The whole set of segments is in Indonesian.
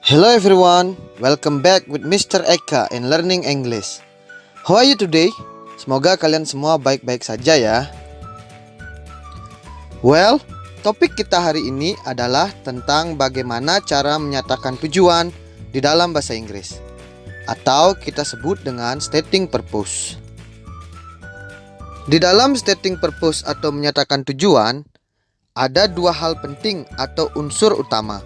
Hello everyone, welcome back with Mr. Eka in Learning English. How are you today? Semoga kalian semua baik-baik saja ya. Well, topik kita hari ini adalah tentang bagaimana cara menyatakan tujuan di dalam bahasa Inggris, atau kita sebut dengan stating purpose. Di dalam stating purpose atau menyatakan tujuan, ada dua hal penting atau unsur utama,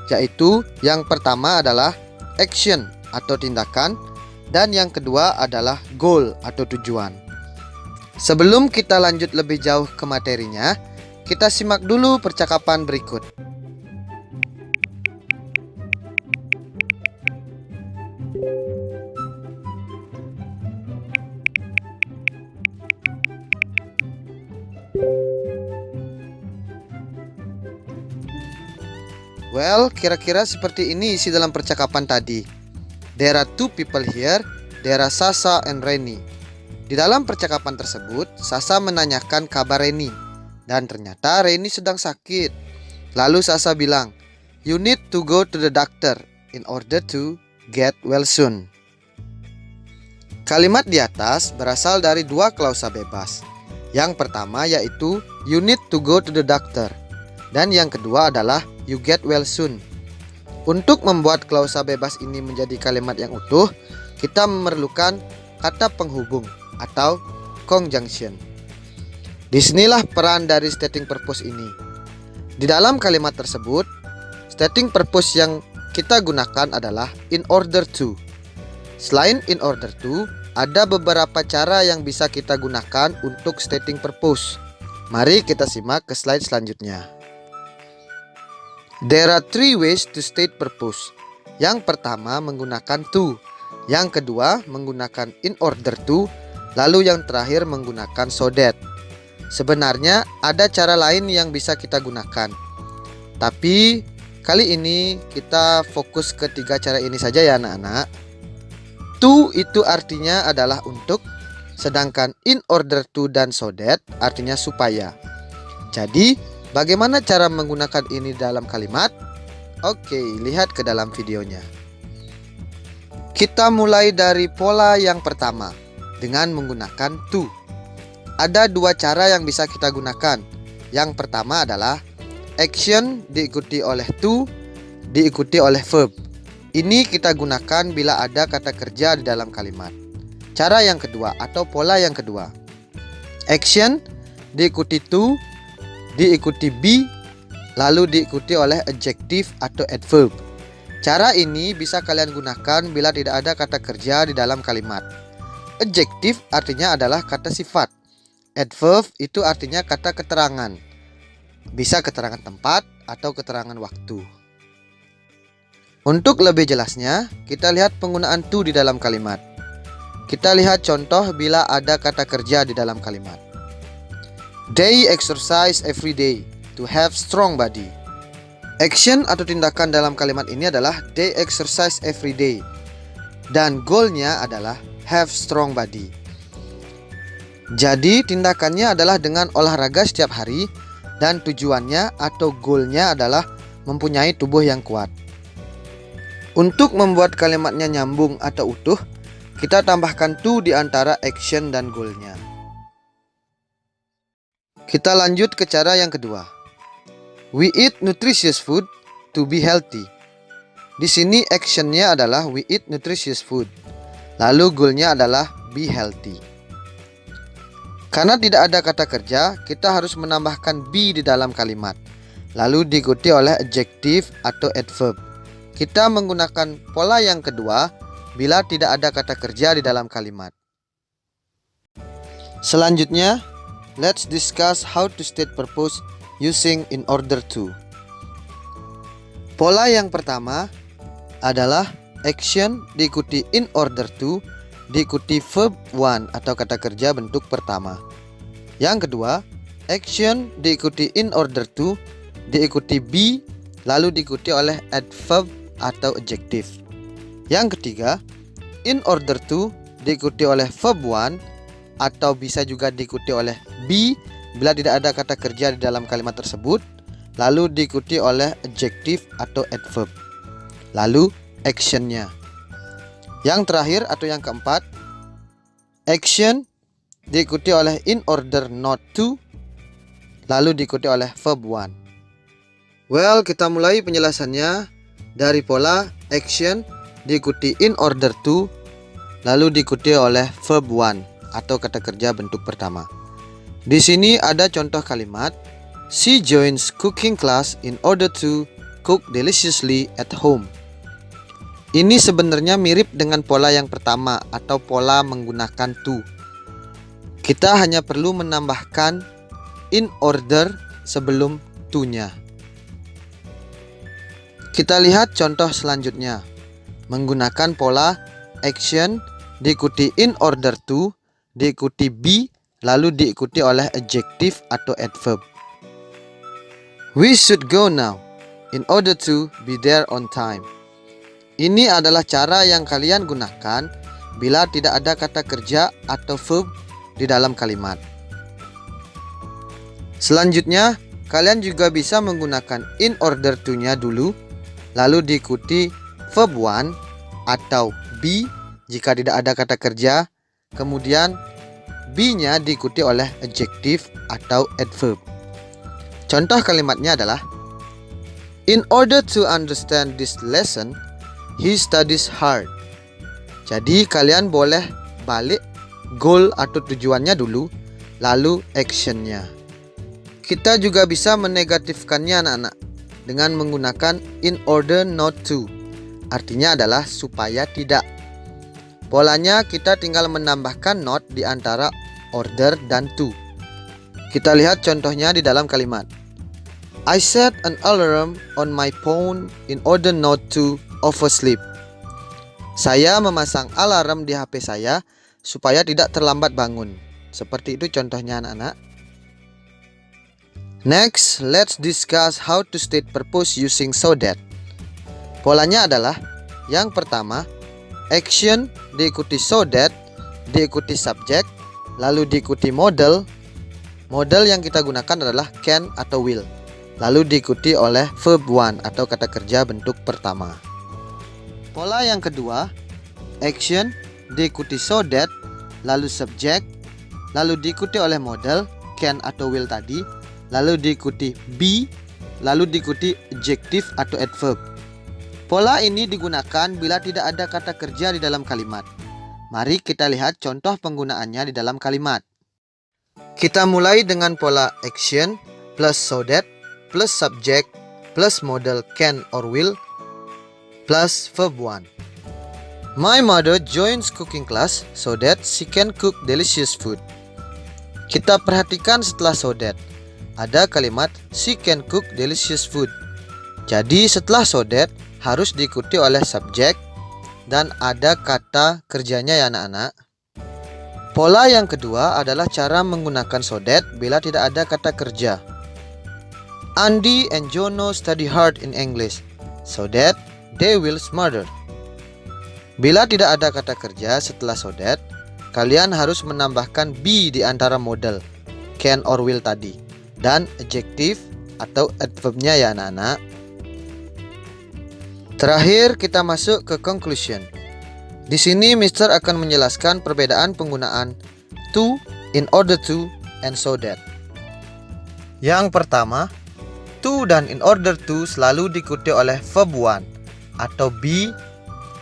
yaitu yang pertama adalah action atau tindakan, dan yang kedua adalah goal atau tujuan. Sebelum kita lanjut lebih jauh ke materinya, kita simak dulu percakapan berikut. Well, kira-kira seperti ini isi dalam percakapan tadi. There are two people here, there are Sasa and Reni. Di dalam percakapan tersebut, Sasa menanyakan kabar Reni, dan ternyata Reni sedang sakit. Lalu Sasa bilang, "You need to go to the doctor in order to get well soon." Kalimat di atas berasal dari dua klausa bebas. Yang pertama yaitu you need to go to the doctor, dan yang kedua adalah you get well soon. Untuk membuat klausa bebas ini menjadi kalimat yang utuh, kita memerlukan kata penghubung atau conjunction. Disinilah peran dari stating purpose ini. Di dalam kalimat tersebut, stating purpose yang kita gunakan adalah in order to. Selain in order to, ada beberapa cara yang bisa kita gunakan untuk stating purpose. Mari kita simak ke slide selanjutnya. There are three ways to state purpose. Yang pertama menggunakan to, yang kedua menggunakan in order to, lalu yang terakhir menggunakan so that. Sebenarnya ada cara lain yang bisa kita gunakan, tapi kali ini kita fokus ke tiga cara ini saja ya anak-anak. To itu artinya adalah untuk, sedangkan in order to dan so that artinya supaya. Jadi bagaimana cara menggunakan ini dalam kalimat? Oke, lihat ke dalam videonya. Kita mulai dari pola yang pertama dengan menggunakan to. Ada dua cara yang bisa kita gunakan. Yang pertama adalah action diikuti oleh to, diikuti oleh verb. Ini kita gunakan bila ada kata kerja di dalam kalimat. Cara yang kedua atau pola yang kedua, action diikuti to, diikuti be, lalu diikuti oleh adjective atau adverb. Cara ini bisa kalian gunakan bila tidak ada kata kerja di dalam kalimat. Adjective artinya adalah kata sifat. Adverb itu artinya kata keterangan. Bisa keterangan tempat atau keterangan waktu. Untuk lebih jelasnya, kita lihat penggunaan to di dalam kalimat. Kita lihat contoh bila ada kata kerja di dalam kalimat. They exercise every day to have strong body. Action atau tindakan dalam kalimat ini adalah they exercise every day, dan goalnya adalah have strong body. Jadi tindakannya adalah dengan olahraga setiap hari, dan tujuannya atau goalnya adalah mempunyai tubuh yang kuat. Untuk membuat kalimatnya nyambung atau utuh, kita tambahkan to di antara action dan goalnya. Kita lanjut ke cara yang kedua. We eat nutritious food to be healthy. Di sini actionnya adalah we eat nutritious food, lalu goalnya adalah be healthy. Karena tidak ada kata kerja, kita harus menambahkan be di dalam kalimat, lalu diikuti oleh adjective atau adverb. Kita menggunakan pola yang kedua bila tidak ada kata kerja di dalam kalimat. Selanjutnya, let's discuss how to state purpose using in order to. Pola yang pertama adalah action diikuti in order to, diikuti verb one atau kata kerja bentuk pertama. Yang kedua, action diikuti in order to, diikuti be, lalu diikuti oleh adverb atau adjective. Yang ketiga, in order to diikuti oleh verb one atau bisa juga diikuti oleh be bila tidak ada kata kerja di dalam kalimat tersebut, lalu diikuti oleh adjective atau adverb. lalu actionnya. Yang terakhir atau yang keempat, action diikuti oleh in order not to, lalu diikuti oleh verb one. Well, kita mulai penjelasannya dari pola action diikuti in order to, lalu diikuti oleh verb one atau kata kerja bentuk pertama. Di sini ada contoh kalimat, she joins cooking class in order to cook deliciously at home. Ini sebenarnya mirip dengan pola yang pertama atau pola menggunakan to. Kita hanya perlu menambahkan in order sebelum to-nya. Kita lihat contoh selanjutnya. Menggunakan pola action diikuti in order to, diikuti be, lalu diikuti oleh adjective atau adverb. We should go now in order to be there on time. Ini adalah cara yang kalian gunakan bila tidak ada kata kerja atau verb di dalam kalimat. Selanjutnya, kalian juga bisa menggunakan in order to-nya dulu, lalu diikuti verb one atau be jika tidak ada kata kerja, kemudian be-nya diikuti oleh adjective atau adverb. Contoh kalimatnya adalah, in order to understand this lesson, he studies hard. Jadi kalian boleh balik goal atau tujuannya dulu, lalu actionnya. Kita juga bisa menegatifkannya anak-anak dengan menggunakan in order not to. Artinya adalah supaya tidak. Polanya kita tinggal menambahkan not di antara order dan to. Kita lihat contohnya di dalam kalimat. I set an alarm on my phone in order not to oversleep. Saya memasang alarm di HP saya supaya tidak terlambat bangun. Seperti itu contohnya anak-anak. Next, let's discuss how to state purpose using so that. Polanya adalah yang pertama, action diikuti so that, diikuti subject, lalu diikuti model. Model yang kita gunakan adalah can atau will, lalu diikuti oleh verb one atau kata kerja bentuk pertama. Pola yang kedua, action diikuti so that, lalu subject, lalu diikuti oleh model can atau will tadi, lalu diikuti be, lalu diikuti adjective atau adverb. Pola ini digunakan bila tidak ada kata kerja di dalam kalimat. Mari kita lihat contoh penggunaannya di dalam kalimat. Kita mulai dengan pola action plus so that plus subject plus model can or will plus verb one. My mother joins cooking class so that she can cook delicious food. Kita perhatikan setelah so that ada kalimat she can cook delicious food. Jadi setelah so that harus diikuti oleh subjek dan ada kata kerjanya ya anak-anak. Pola yang kedua adalah cara menggunakan so that bila tidak ada kata kerja. Andy and Jono study hard in English so that they will smarter. Bila tidak ada kata kerja setelah so that, kalian harus menambahkan be di antara model can or will tadi dan adjective atau adverbnya ya anak-anak. Terakhir kita masuk ke conclusion. Di sini Mister akan menjelaskan perbedaan penggunaan to, in order to, and so that. Yang pertama, to dan in order to selalu diikuti oleh verb one atau be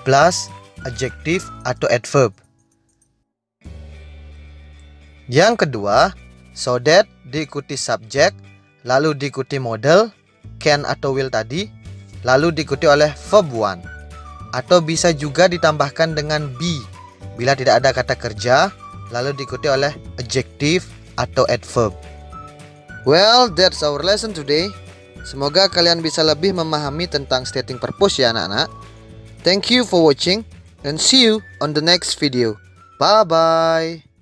plus adjective atau adverb. Yang kedua, so that diikuti subject, lalu diikuti model can atau will tadi, lalu diikuti oleh verb one, atau bisa juga ditambahkan dengan be bila tidak ada kata kerja, lalu diikuti oleh adjective atau adverb. Well, that's our lesson today. Semoga kalian bisa lebih memahami tentang stating purpose ya anak-anak. Thank you for watching and see you on the next video. Bye bye.